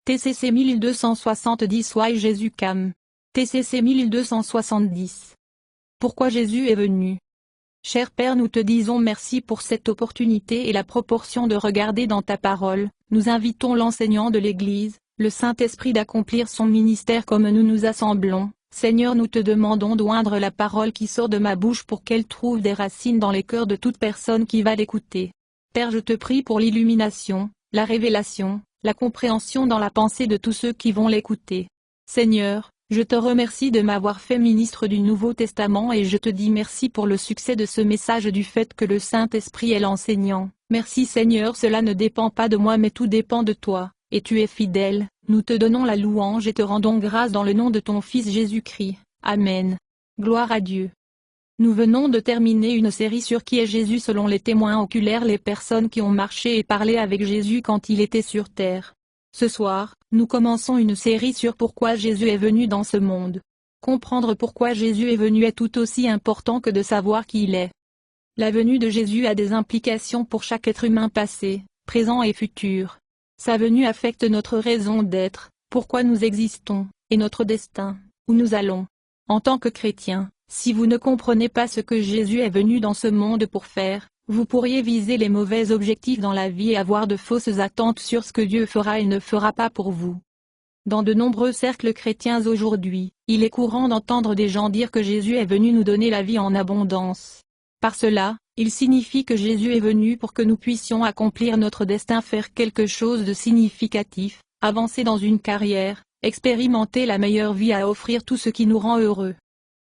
TCC 1270 Why Jésus Cam. TCC 1270. Pourquoi Jésus est venu? Cher Père, nous te disons merci pour cette opportunité et la proportion de regarder dans ta parole. Nous invitons l'enseignant de l'Église, le Saint-Esprit d'accomplir son ministère comme nous nous assemblons. Seigneur, nous te demandons d'oindre la parole qui sort de ma bouche pour qu'elle trouve des racines dans les cœurs de toute personne qui va l'écouter. Père, je te prie pour l'illumination, la révélation, la compréhension dans la pensée de tous ceux qui vont l'écouter. Seigneur, je te remercie de m'avoir fait ministre du Nouveau Testament et je te dis merci pour le succès de ce message du fait que le Saint-Esprit est l'enseignant. Merci Seigneur, cela ne dépend pas de moi mais tout dépend de toi, et tu es fidèle. Nous te donnons la louange et te rendons grâce dans le nom de ton Fils Jésus-Christ. Amen. Gloire à Dieu. Nous venons de terminer une série sur qui est Jésus selon les témoins oculaires, les personnes qui ont marché et parlé avec Jésus quand il était sur terre. Ce soir, nous commençons une série sur pourquoi Jésus est venu dans ce monde. Comprendre pourquoi Jésus est venu est tout aussi important que de savoir qui il est. La venue de Jésus a des implications pour chaque être humain passé, présent et futur. Sa venue affecte notre raison d'être, pourquoi nous existons, et notre destin, où nous allons. En tant que chrétien, si vous ne comprenez pas ce que Jésus est venu dans ce monde pour faire, vous pourriez viser les mauvais objectifs dans la vie et avoir de fausses attentes sur ce que Dieu fera et ne fera pas pour vous. Dans de nombreux cercles chrétiens aujourd'hui, il est courant d'entendre des gens dire que Jésus est venu nous donner la vie en abondance. Par cela, il signifie que Jésus est venu pour que nous puissions accomplir notre destin, faire quelque chose de significatif, avancer dans une carrière, expérimenter la meilleure vie, à offrir tout ce qui nous rend heureux.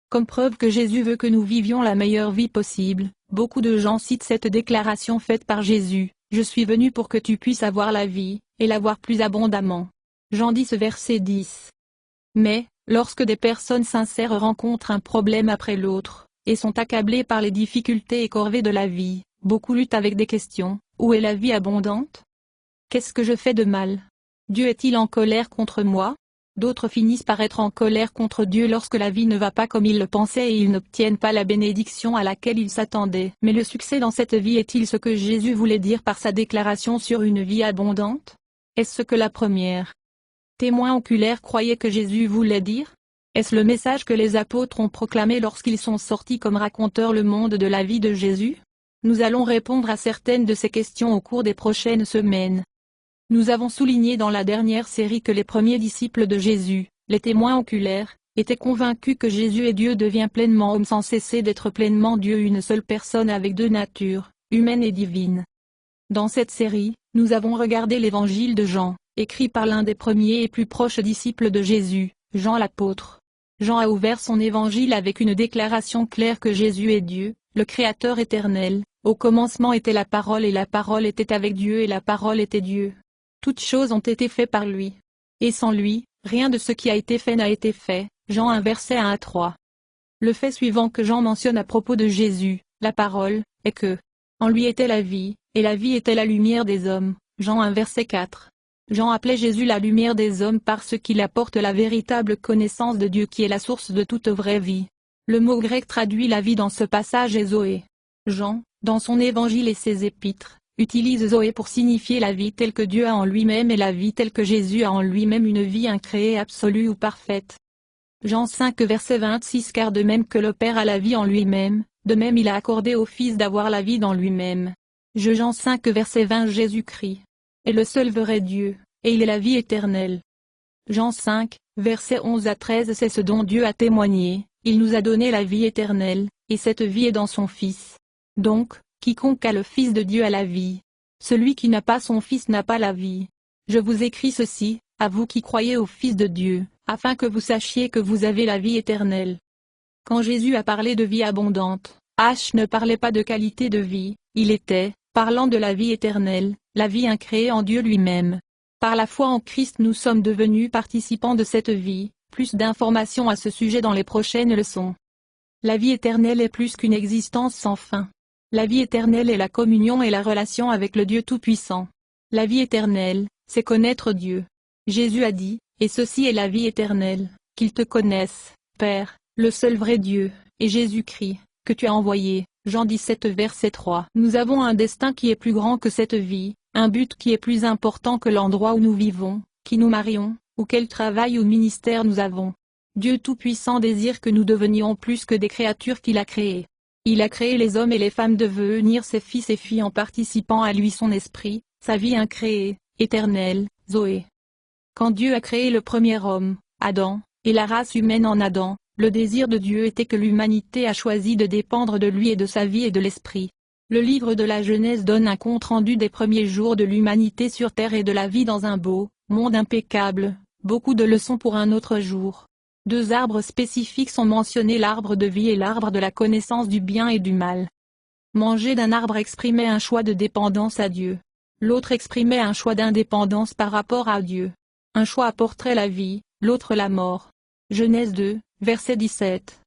Comme preuve que Jésus veut que nous vivions la meilleure vie possible, beaucoup de gens citent cette déclaration faite par Jésus: « Je suis venu pour que tu puisses avoir la vie, et l'avoir plus abondamment. » Jean 10 verset 10. Mais, lorsque des personnes sincères rencontrent un problème après l'autre, et sont accablées par les difficultés et corvées de la vie, beaucoup luttent avec des questions: où est la vie abondante? Qu'est-ce que je fais de mal? Dieu est-il en colère contre moi? D'autres finissent par être en colère contre Dieu lorsque la vie ne va pas comme ils le pensaient et ils n'obtiennent pas la bénédiction à laquelle ils s'attendaient. Mais le succès dans cette vie est-il ce que Jésus voulait dire par sa déclaration sur une vie abondante? Est-ce ce que la première témoin oculaire croyait que Jésus voulait dire? Est-ce le message que les apôtres ont proclamé lorsqu'ils sont sortis comme raconteurs le monde de la vie de Jésus? Nous allons répondre à certaines de ces questions au cours des prochaines semaines. Nous avons souligné dans la dernière série que les premiers disciples de Jésus, les témoins oculaires, étaient convaincus que Jésus est Dieu, devient pleinement homme sans cesser d'être pleinement Dieu, une seule personne avec deux natures, humaine et divine. Dans cette série, nous avons regardé l'évangile de Jean, écrit par l'un des premiers et plus proches disciples de Jésus, Jean l'apôtre. Jean a ouvert son évangile avec une déclaration claire que Jésus est Dieu, le Créateur éternel. Au commencement était la parole et la parole était avec Dieu et la parole était Dieu. Toutes choses ont été faites par lui. Et sans lui, rien de ce qui a été fait n'a été fait. Jean 1 verset 1 à 3. Le fait suivant que Jean mentionne à propos de Jésus, la parole, est que en lui était la vie, et la vie était la lumière des hommes. Jean 1 verset 4. Jean appelait Jésus la lumière des hommes parce qu'il apporte la véritable connaissance de Dieu qui est la source de toute vraie vie. Le mot grec traduit la vie dans ce passage est Zoé. Jean, dans son évangile et ses épîtres, utilise Zoé pour signifier la vie telle que Dieu a en lui-même et la vie telle que Jésus a en lui-même, une vie incréée absolue ou parfaite. Jean 5 verset 26. Car de même que le Père a la vie en lui-même, de même il a accordé au Fils d'avoir la vie dans lui-même. Jean 5 verset 20. Jésus-Christ est le seul vrai Dieu, et il est la vie éternelle. Jean 5, verset 11 à 13. C'est ce dont Dieu a témoigné, il nous a donné la vie éternelle, et cette vie est dans son Fils. Donc, quiconque a le Fils de Dieu a la vie. Celui qui n'a pas son Fils n'a pas la vie. Je vous écris ceci, à vous qui croyez au Fils de Dieu, afin que vous sachiez que vous avez la vie éternelle. Quand Jésus a parlé de vie abondante, H ne parlait pas de qualité de vie, il était, parlant de la vie éternelle, la vie incréée en Dieu lui-même. Par la foi en Christ nous sommes devenus participants de cette vie. Plus d'informations à ce sujet dans les prochaines leçons. La vie éternelle est plus qu'une existence sans fin. La vie éternelle est la communion et la relation avec le Dieu Tout-Puissant. La vie éternelle, c'est connaître Dieu. Jésus a dit, et ceci est la vie éternelle, qu'ils te connaissent, Père, le seul vrai Dieu, et Jésus-Christ, que tu as envoyé. Jean 17 verset 3. Nous avons un destin qui est plus grand que cette vie, un but qui est plus important que l'endroit où nous vivons, qui nous marions, ou quel travail ou ministère nous avons. Dieu Tout-Puissant désire que nous devenions plus que des créatures qu'il a créées. Il a créé les hommes et les femmes devenir ses fils et filles en participant à lui son esprit, sa vie incréée, éternelle, Zoé. Quand Dieu a créé le premier homme, Adam, et la race humaine en Adam, le désir de Dieu était que l'humanité a choisi de dépendre de lui et de sa vie et de l'esprit. Le livre de la Genèse donne un compte-rendu des premiers jours de l'humanité sur terre et de la vie dans un beau monde impeccable, beaucoup de leçons pour un autre jour. Deux arbres spécifiques sont mentionnés, l'arbre de vie et l'arbre de la connaissance du bien et du mal. Manger d'un arbre exprimait un choix de dépendance à Dieu. L'autre exprimait un choix d'indépendance par rapport à Dieu. Un choix apporterait la vie, l'autre la mort. Genèse 2, verset 17.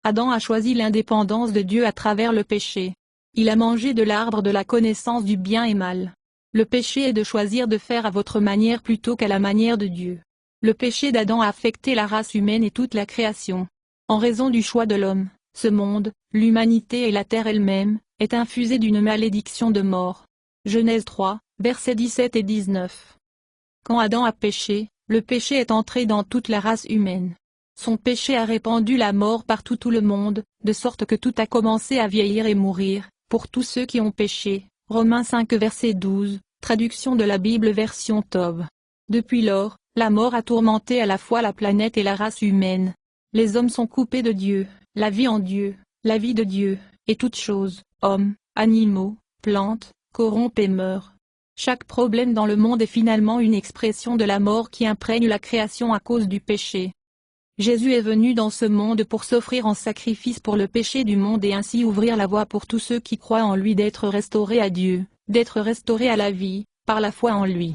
Adam a choisi l'indépendance de Dieu à travers le péché. Il a mangé de l'arbre de la connaissance du bien et mal. Le péché est de choisir de faire à votre manière plutôt qu'à la manière de Dieu. Le péché d'Adam a affecté la race humaine et toute la création. En raison du choix de l'homme, ce monde, l'humanité et la terre elle-même, est infusée d'une malédiction de mort. Genèse 3, versets 17 et 19. Quand Adam a péché, le péché est entré dans toute la race humaine. Son péché a répandu la mort partout tout le monde, de sorte que tout a commencé à vieillir et mourir, pour tous ceux qui ont péché. Romains 5 verset 12, traduction de la Bible version Tov. Depuis lors, la mort a tourmenté à la fois la planète et la race humaine. Les hommes sont coupés de Dieu, la vie en Dieu, la vie de Dieu, et toutes choses, hommes, animaux, plantes, corrompent et meurent. Chaque problème dans le monde est finalement une expression de la mort qui imprègne la création à cause du péché. Jésus est venu dans ce monde pour s'offrir en sacrifice pour le péché du monde et ainsi ouvrir la voie pour tous ceux qui croient en lui d'être restaurés à Dieu, d'être restaurés à la vie, par la foi en lui.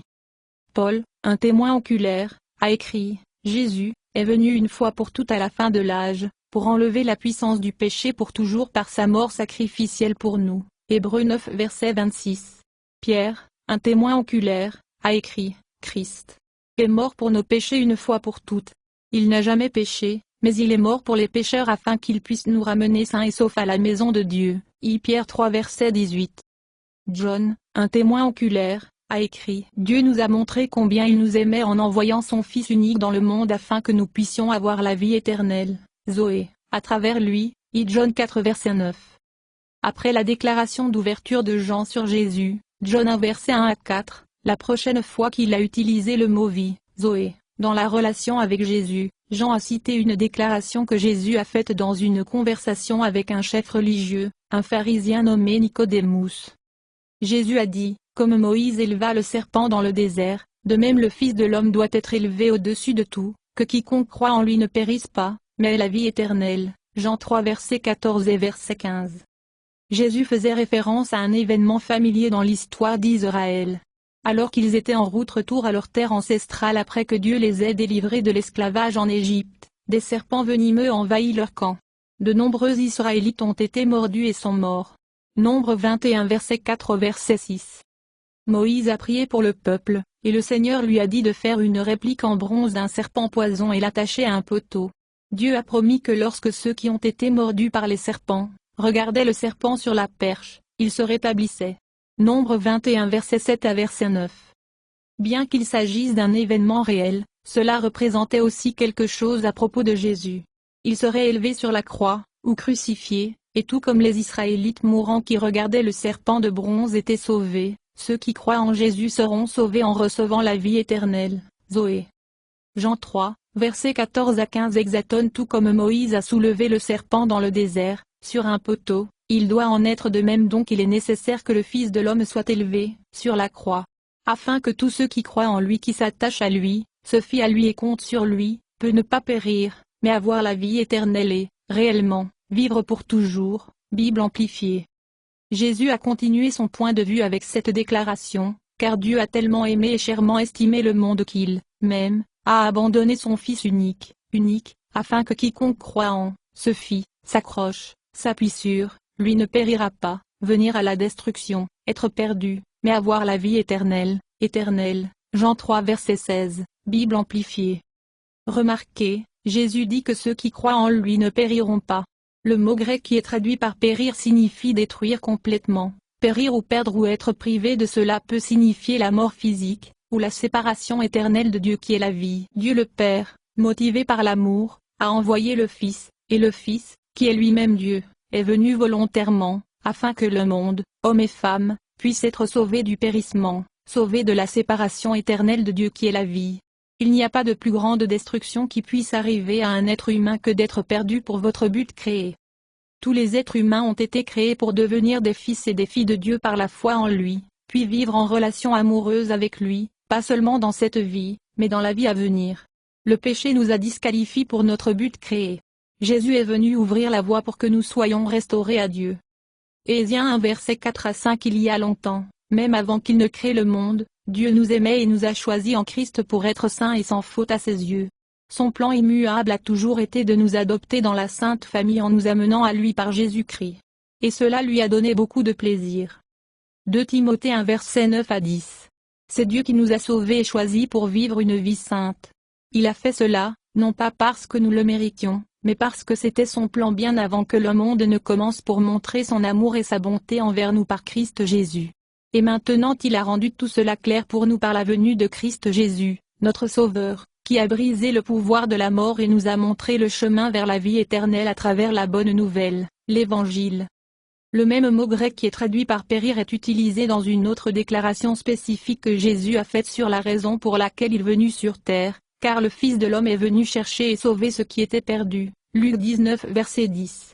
Paul, un témoin oculaire, a écrit, « Jésus est venu une fois pour toutes à la fin de l'âge, pour enlever la puissance du péché pour toujours par sa mort sacrificielle pour nous. » Hébreux 9 verset 26. Pierre, un témoin oculaire, a écrit, « Christ est mort pour nos péchés une fois pour toutes. Il n'a jamais péché, mais il est mort pour les pécheurs afin qu'il puisse nous ramener sains et saufs à la maison de Dieu. » Pierre 3 verset 18. John, un témoin oculaire, a écrit, « Dieu nous a montré combien il nous aimait en envoyant son Fils unique dans le monde afin que nous puissions avoir la vie éternelle, Zoé, à travers lui. » John 4 verset 9. Après la déclaration d'ouverture de Jean sur Jésus, John 1 verset 1 à 4, la prochaine fois qu'il a utilisé le mot vie, Zoé, dans la relation avec Jésus, Jean a cité une déclaration que Jésus a faite dans une conversation avec un chef religieux, un pharisien nommé Nicodémous. Jésus a dit, « Comme Moïse éleva le serpent dans le désert, de même le Fils de l'homme doit être élevé au-dessus de tout, que quiconque croit en lui ne périsse pas, mais ait la vie éternelle. » Jean 3 verset 14 et verset 15. Jésus faisait référence à un événement familier dans l'histoire d'Israël. Alors qu'ils étaient en route retour à leur terre ancestrale après que Dieu les ait délivrés de l'esclavage en Égypte, des serpents venimeux envahissent leur camp. De nombreux Israélites ont été mordus et sont morts. Nombre 21 verset 4 au verset 6. Moïse a prié pour le peuple, et le Seigneur lui a dit de faire une réplique en bronze d'un serpent poison et l'attacher à un poteau. Dieu a promis que lorsque ceux qui ont été mordus par les serpents, regardaient le serpent sur la perche, ils se rétablissaient. Nombre 21 verset 7 à verset 9. Bien qu'il s'agisse d'un événement réel, cela représentait aussi quelque chose à propos de Jésus. Il serait élevé sur la croix, ou crucifié, et tout comme les Israélites mourants qui regardaient le serpent de bronze étaient sauvés, ceux qui croient en Jésus seront sauvés en recevant la vie éternelle. Zoé. Jean 3, versets 14 à 15 exatonne tout comme Moïse a soulevé le serpent dans le désert, sur un poteau, il doit en être de même donc il est nécessaire que le Fils de l'homme soit élevé, sur la croix. Afin que tous ceux qui croient en lui qui s'attachent à lui, se fient à lui et comptent sur lui, peut ne pas périr, mais avoir la vie éternelle et, réellement, vivre pour toujours. Bible amplifiée. Jésus a continué son point de vue avec cette déclaration, car Dieu a tellement aimé et chèrement estimé le monde qu'il, même, a abandonné son Fils unique, afin que quiconque croit en, se fie, s'accroche, s'appuie sur, lui ne périra pas, venir à la destruction, être perdu, mais avoir la vie éternelle. Jean 3 verset 16, Bible amplifiée. Remarquez, Jésus dit que ceux qui croient en lui ne périront pas. Le mot grec qui est traduit par périr signifie détruire complètement. Périr ou perdre ou être privé de cela peut signifier la mort physique, ou la séparation éternelle de Dieu qui est la vie. Dieu le Père, motivé par l'amour, a envoyé le Fils, et le Fils, qui est lui-même Dieu, est venu volontairement, afin que le monde, homme et femme, puisse être sauvé du périssement, sauvé de la séparation éternelle de Dieu qui est la vie. Il n'y a pas de plus grande destruction qui puisse arriver à un être humain que d'être perdu pour votre but créé. Tous les êtres humains ont été créés pour devenir des fils et des filles de Dieu par la foi en lui, puis vivre en relation amoureuse avec lui, pas seulement dans cette vie, mais dans la vie à venir. Le péché nous a disqualifiés pour notre but créé. Jésus est venu ouvrir la voie pour que nous soyons restaurés à Dieu. Éphésiens 1 versets 4 à 5. Il y a longtemps, même avant qu'il ne crée le monde, Dieu nous aimait et nous a choisis en Christ pour être saints et sans faute à ses yeux. Son plan immuable a toujours été de nous adopter dans la sainte famille en nous amenant à lui par Jésus-Christ. Et cela lui a donné beaucoup de plaisir. 2 Timothée 1 versets 9 à 10. C'est Dieu qui nous a sauvés et choisis pour vivre une vie sainte. Il a fait cela, non pas parce que nous le méritions, mais parce que c'était son plan bien avant que le monde ne commence pour montrer son amour et sa bonté envers nous par Christ Jésus. Et maintenant il a rendu tout cela clair pour nous par la venue de Christ Jésus, notre Sauveur, qui a brisé le pouvoir de la mort et nous a montré le chemin vers la vie éternelle à travers la bonne nouvelle, l'Évangile. Le même mot grec qui est traduit par périr est utilisé dans une autre déclaration spécifique que Jésus a faite sur la raison pour laquelle il est venu sur terre, car le Fils de l'homme est venu chercher et sauver ce qui était perdu. Luc 19 verset 10.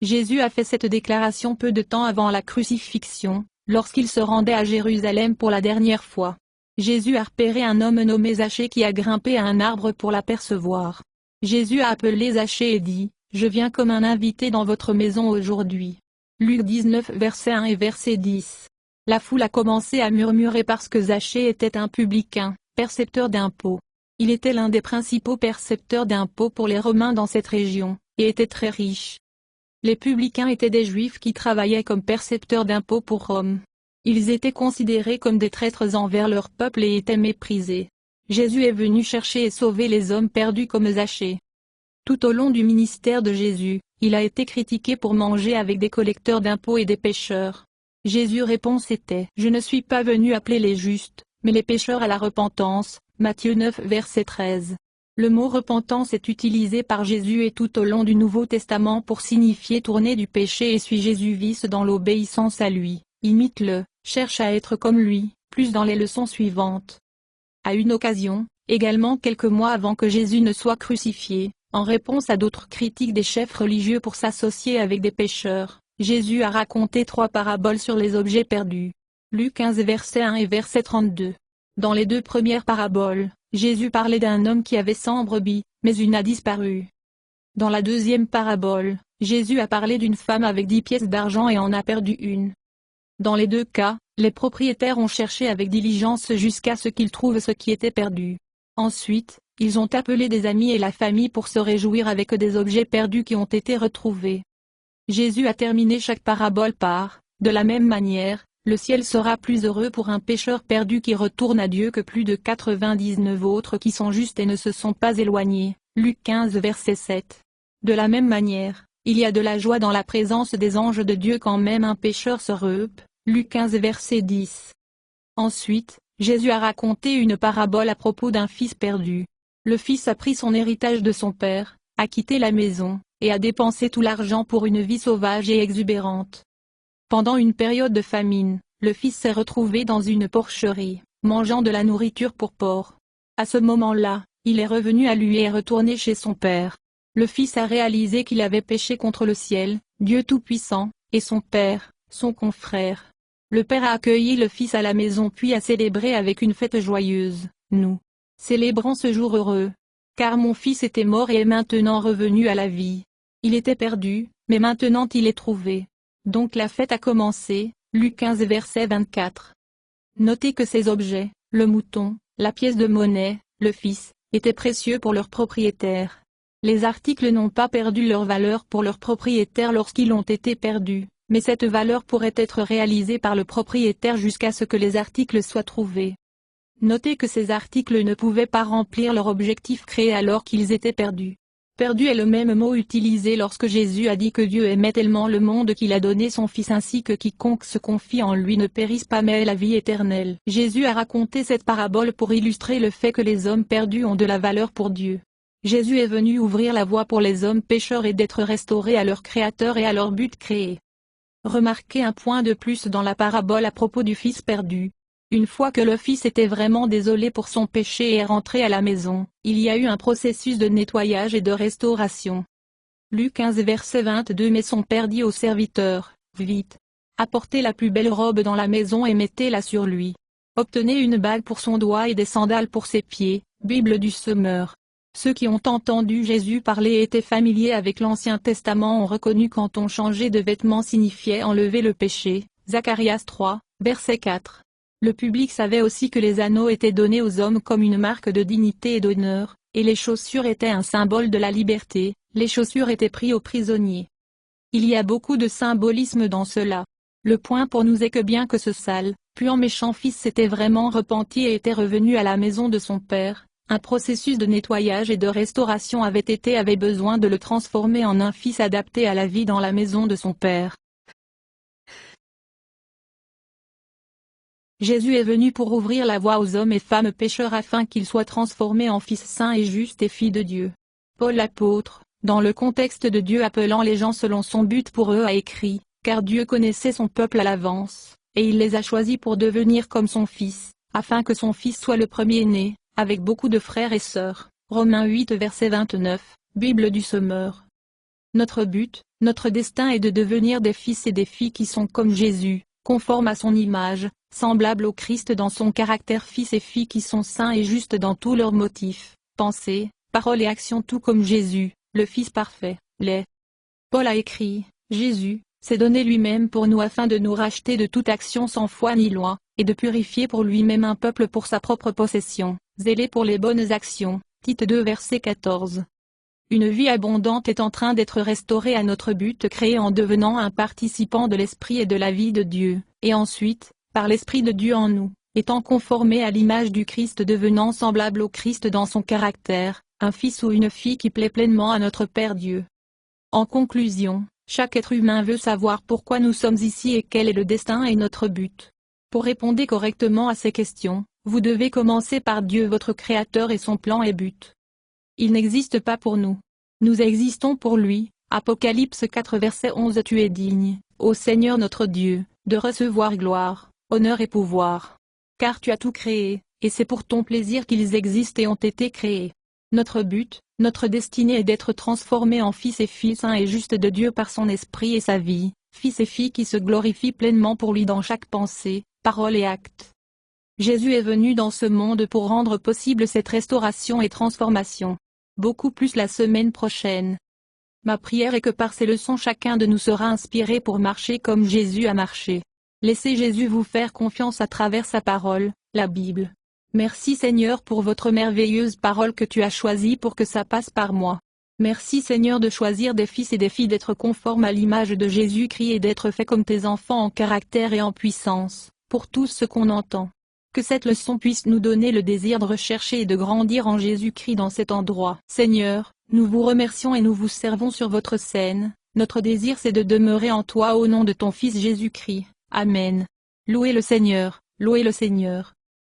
Jésus a fait cette déclaration peu de temps avant la crucifixion, lorsqu'il se rendait à Jérusalem pour la dernière fois. Jésus a repéré un homme nommé Zachée qui a grimpé à un arbre pour l'apercevoir. Jésus a appelé Zachée et dit, « Je viens comme un invité dans votre maison aujourd'hui. » Luc 19 verset 1 et verset 10. La foule a commencé à murmurer parce que Zachée était un publicain, percepteur d'impôts. Il était l'un des principaux percepteurs d'impôts pour les Romains dans cette région, et était très riche. Les publicains étaient des Juifs qui travaillaient comme percepteurs d'impôts pour Rome. Ils étaient considérés comme des traîtres envers leur peuple et étaient méprisés. Jésus est venu chercher et sauver les hommes perdus comme Zachée. Tout au long du ministère de Jésus, il a été critiqué pour manger avec des collecteurs d'impôts et des pécheurs. Jésus' réponse était « Je ne suis pas venu appeler les justes, mais les pécheurs à la repentance » Matthieu 9 verset 13. Le mot repentance est utilisé par Jésus et tout au long du Nouveau Testament pour signifier tourner du péché et suit Jésus vise dans l'obéissance à lui, imite-le, cherche à être comme lui, plus dans les leçons suivantes. À une occasion, également quelques mois avant que Jésus ne soit crucifié, en réponse à d'autres critiques des chefs religieux pour s'associer avec des pécheurs, Jésus a raconté 3 paraboles sur les objets perdus. Luc 15 verset 1 et verset 32. Dans les 2 premières paraboles, Jésus parlait d'un homme qui avait 100 brebis, mais une a disparu. Dans la deuxième parabole, Jésus a parlé d'une femme avec 10 pièces d'argent et en a perdu une. Dans les 2 cas, les propriétaires ont cherché avec diligence jusqu'à ce qu'ils trouvent ce qui était perdu. Ensuite, ils ont appelé des amis et la famille pour se réjouir avec des objets perdus qui ont été retrouvés. Jésus a terminé chaque parabole par « De la même manière, le ciel sera plus heureux pour un pécheur perdu qui retourne à Dieu que plus de 99 autres qui sont justes et ne se sont pas éloignés. » Luc 15 verset 7. De la même manière, il y a de la joie dans la présence des anges de Dieu quand même un pécheur se repent. Luc 15 verset 10. Ensuite, Jésus a raconté une parabole à propos d'un fils perdu. Le fils a pris son héritage de son père, a quitté la maison, et a dépensé tout l'argent pour une vie sauvage et exubérante. Pendant une période de famine, le fils s'est retrouvé dans une porcherie, mangeant de la nourriture pour porcs. À ce moment-là, il est revenu à lui et est retourné chez son père. Le fils a réalisé qu'il avait péché contre le ciel, Dieu Tout-Puissant, et son père, son confrère. Le père a accueilli le fils à la maison puis a célébré avec une fête joyeuse. Nous célébrons ce jour heureux, car mon fils était mort et est maintenant revenu à la vie. Il était perdu, mais maintenant il est trouvé. Donc la fête a commencé. Luc 15 verset 24. Notez que ces objets, le mouton, la pièce de monnaie, le fils, étaient précieux pour leur propriétaire. Les articles n'ont pas perdu leur valeur pour leur propriétaire lorsqu'ils ont été perdus, mais cette valeur pourrait être réalisée par le propriétaire jusqu'à ce que les articles soient trouvés. Notez que ces articles ne pouvaient pas remplir leur objectif créé alors qu'ils étaient perdus. Perdu est le même mot utilisé lorsque Jésus a dit que Dieu aimait tellement le monde qu'il a donné son Fils ainsi que quiconque se confie en lui ne périsse pas mais ait la vie éternelle. Jésus a raconté cette parabole pour illustrer le fait que les hommes perdus ont de la valeur pour Dieu. Jésus est venu ouvrir la voie pour les hommes pécheurs et d'être restaurés à leur Créateur et à leur but créé. Remarquez un point de plus dans la parabole à propos du Fils perdu. Une fois que le fils était vraiment désolé pour son péché et est rentré à la maison, il y a eu un processus de nettoyage et de restauration. Luc 15 verset 22 Mais son père dit au serviteur, vite, apportez la plus belle robe dans la maison et mettez-la sur lui. Obtenez une bague pour son doigt et des sandales pour ses pieds. Bible du Semeur. Ceux qui ont entendu Jésus parler et étaient familiers avec l'Ancien Testament ont reconnu quand on changeait de vêtements signifiait enlever le péché. Zacharias 3, verset 4. Le public savait aussi que les anneaux étaient donnés aux hommes comme une marque de dignité et d'honneur, et les chaussures étaient un symbole de la liberté, les chaussures étaient prises aux prisonniers. Il y a beaucoup de symbolisme dans cela. Le point pour nous est que bien que ce sale, puant méchant fils s'était vraiment repenti et était revenu à la maison de son père, un processus de nettoyage et de restauration avait besoin de le transformer en un fils adapté à la vie dans la maison de son père. Jésus est venu pour ouvrir la voie aux hommes et femmes pécheurs afin qu'ils soient transformés en fils saints et justes et filles de Dieu. Paul l'apôtre, dans le contexte de Dieu appelant les gens selon son but pour eux a écrit, car Dieu connaissait son peuple à l'avance, et il les a choisis pour devenir comme son fils, afin que son fils soit le premier-né, avec beaucoup de frères et sœurs. Romains 8 verset 29, Bible du Semeur. Notre but, notre destin est de devenir des fils et des filles qui sont comme Jésus, conformes à son image, semblables au Christ dans son caractère fils et filles qui sont saints et justes dans tous leurs motifs, pensées, paroles et actions tout comme Jésus, le Fils parfait, l'est. Paul a écrit, Jésus, s'est donné lui-même pour nous afin de nous racheter de toute action sans foi ni loi, et de purifier pour lui-même un peuple pour sa propre possession, zélé pour les bonnes actions. Tite 2 verset 14. Une vie abondante est en train d'être restaurée à notre but créé en devenant un participant de l'Esprit et de la vie de Dieu, et ensuite, par l'Esprit de Dieu en nous, étant conformé à l'image du Christ devenant semblable au Christ dans son caractère, un fils ou une fille qui plaît pleinement à notre Père Dieu. En conclusion, chaque être humain veut savoir pourquoi nous sommes ici et quel est le destin et notre but. Pour répondre correctement à ces questions, vous devez commencer par Dieu votre Créateur et son plan et but. Il n'existe pas pour nous. Nous existons pour lui. Apocalypse 4 verset 11 Tu es digne, ô Seigneur notre Dieu, de recevoir gloire, honneur et pouvoir. Car tu as tout créé, et c'est pour ton plaisir qu'ils existent et ont été créés. Notre but, notre destinée est d'être transformés en fils et filles saints et justes de Dieu par son esprit et sa vie, fils et filles qui se glorifient pleinement pour lui dans chaque pensée, parole et acte. Jésus est venu dans ce monde pour rendre possible cette restauration et transformation. Beaucoup plus la semaine prochaine. Ma prière est que par ces leçons chacun de nous sera inspiré pour marcher comme Jésus a marché. Laissez Jésus vous faire confiance à travers sa parole, la Bible. Merci Seigneur pour votre merveilleuse parole que tu as choisie pour que ça passe par moi. Merci Seigneur de choisir des fils et des filles d'être conformes à l'image de Jésus-Christ et d'être faits comme tes enfants en caractère et en puissance, pour tout ce qu'on entend. Que cette leçon puisse nous donner le désir de rechercher et de grandir en Jésus-Christ dans cet endroit. Seigneur, nous vous remercions et nous vous servons sur votre scène. Notre désir c'est de demeurer en toi au nom de ton Fils Jésus-Christ. Amen. Louez le Seigneur, louez le Seigneur.